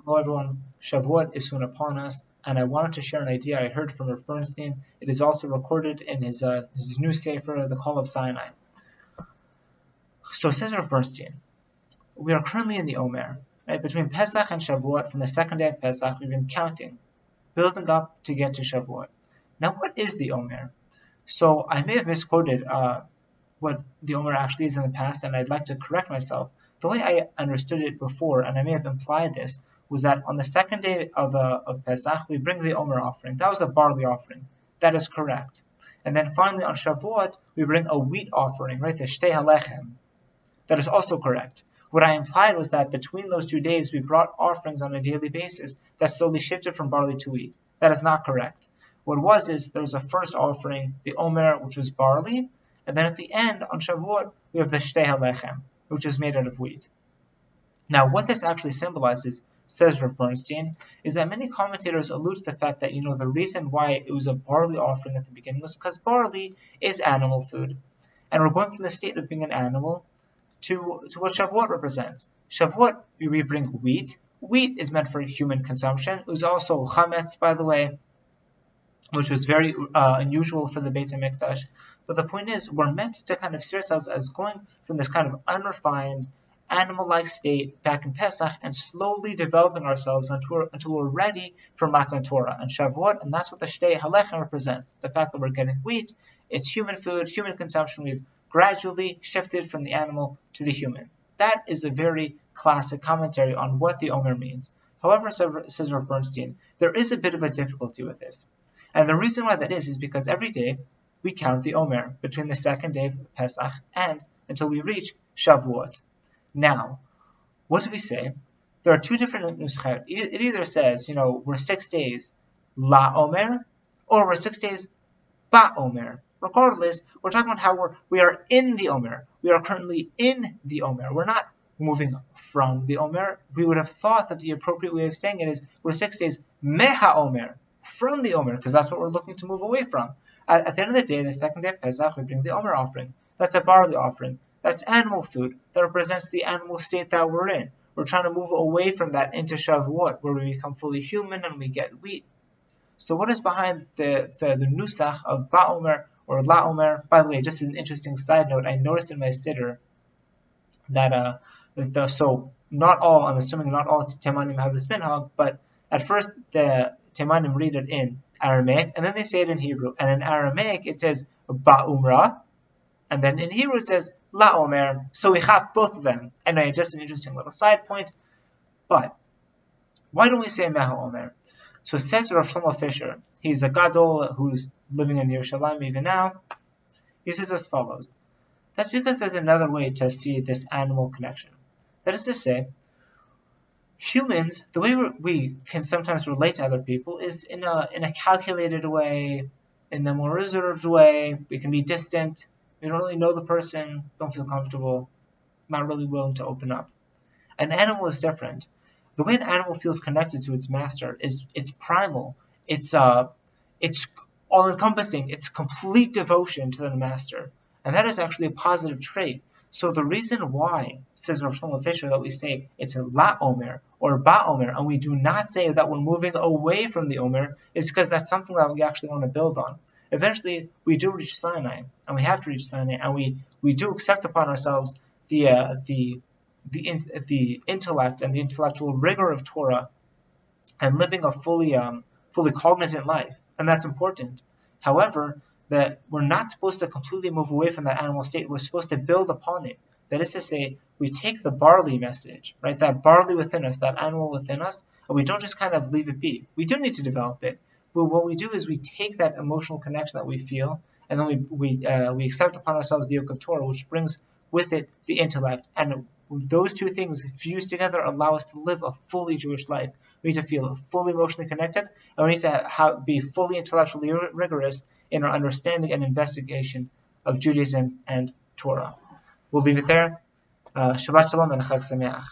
Hello everyone, Shavuot is soon upon us, and I wanted to share an idea I heard from Rav Bernstein. It is also recorded in his new sefer, The Call of Sinai. So says Rav Bernstein, we are currently in the Omer, right? Between Pesach and Shavuot, from the second day of Pesach, we've been counting, building up to get to Shavuot. Now what is the Omer? So I may have misquoted what the Omer actually is in the past, and I'd like to correct myself. The way I understood it before, and I may have implied this, was that on the second day of Pesach, we bring the Omer offering. That was a barley offering. That is correct. And then finally on Shavuot, we bring a wheat offering, right? The shtei halechem. That is also correct. What I implied was that between those 2 days, we brought offerings on a daily basis that slowly shifted from barley to wheat. That is not correct. What was is, there was a first offering, the Omer, which was barley, and then at the end, on Shavuot, we have the shtei halechem, which is made out of wheat. Now, what this actually symbolizes, says Rav Bernstein, is that many commentators allude to the fact that, the reason why it was a barley offering at the beginning was because barley is animal food. And we're going from the state of being an animal to what Shavuot represents. Shavuot, we bring wheat. Wheat is meant for human consumption. It was also chametz, by the way, which was very unusual for the Beit HaMikdash. But the point is, we're meant to kind of see ourselves as going from this kind of unrefined, animal-like state back in Pesach and slowly developing ourselves until we're ready for Matan Torah and Shavuot, and that's what the Shtei Halechem represents. The fact that we're getting wheat, it's human food, human consumption. We've gradually shifted from the animal to the human. That is a very classic commentary on what the Omer means. However, says Rav Bernstein, there is a bit of a difficulty with this. And the reason why that is because every day we count the Omer between the second day of Pesach and until we reach Shavuot. Now, what do we say? There are two different nuschot. It either says, we're 6 days La Omer, or we're 6 days Ba Omer. Regardless, we're talking about how we are in the Omer. We are currently in the Omer. We're not moving from the Omer. We would have thought that the appropriate way of saying it is we're 6 days Meha Omer, from the Omer, because that's what we're looking to move away from. At the end of the day, the second day of Pesach, we bring the Omer offering. That's a barley offering. That's animal food. That represents the animal state that we're in. We're trying to move away from that into Shavuot, where we become fully human and we get wheat. So what is behind the nusach of Ba Omer or La Omer? By the way, just an interesting side note, I noticed in my siddur that so not all, I'm assuming not all Temanim have this minhag, but at first the Temanim read it in Aramaic, and then they say it in Hebrew. And in Aramaic, it says Ba'umra, and then in Hebrew it says La Omer. So we have both of them. Anyway, just an interesting little side point. But why don't we say Meha Omer? So says Rav Shlomo Fisher, he's a gadol who's living in Yerushalayim even now. He says as follows. That's because there's another way to see this animal connection. That is to say, humans, the way we can sometimes relate to other people is in a calculated way, in a more reserved way. We can be distant. We don't really know the person, don't feel comfortable, not really willing to open up. An animal is different. The way an animal feels connected to its master is it's primal. It's all-encompassing. It's complete devotion to the master. And that is actually a positive trait. So the reason why, says Rav Shlomo Fisher, that we say it's a La Omer or Ba Omer, and we do not say that we're moving away from the Omer, is because that's something that we actually want to build on. Eventually, we do reach Sinai, and we have to reach Sinai, and we do accept upon ourselves the intellect and the intellectual rigor of Torah, and living a fully cognizant life, and that's important. However, that we're not supposed to completely move away from that animal state. We're supposed to build upon it. That is to say, we take the barley message, right? That barley within us, that animal within us, and we don't just kind of leave it be. We do need to develop it. But what we do is we take that emotional connection that we feel, and then we accept upon ourselves the yoke of Torah, which brings with it the intellect. And those two things fused together allow us to live a fully Jewish life. We need to feel fully emotionally connected, and we need to be fully intellectually rigorous in our understanding and investigation of Judaism and Torah. We'll leave it there. Shabbat Shalom and Chag Sameach.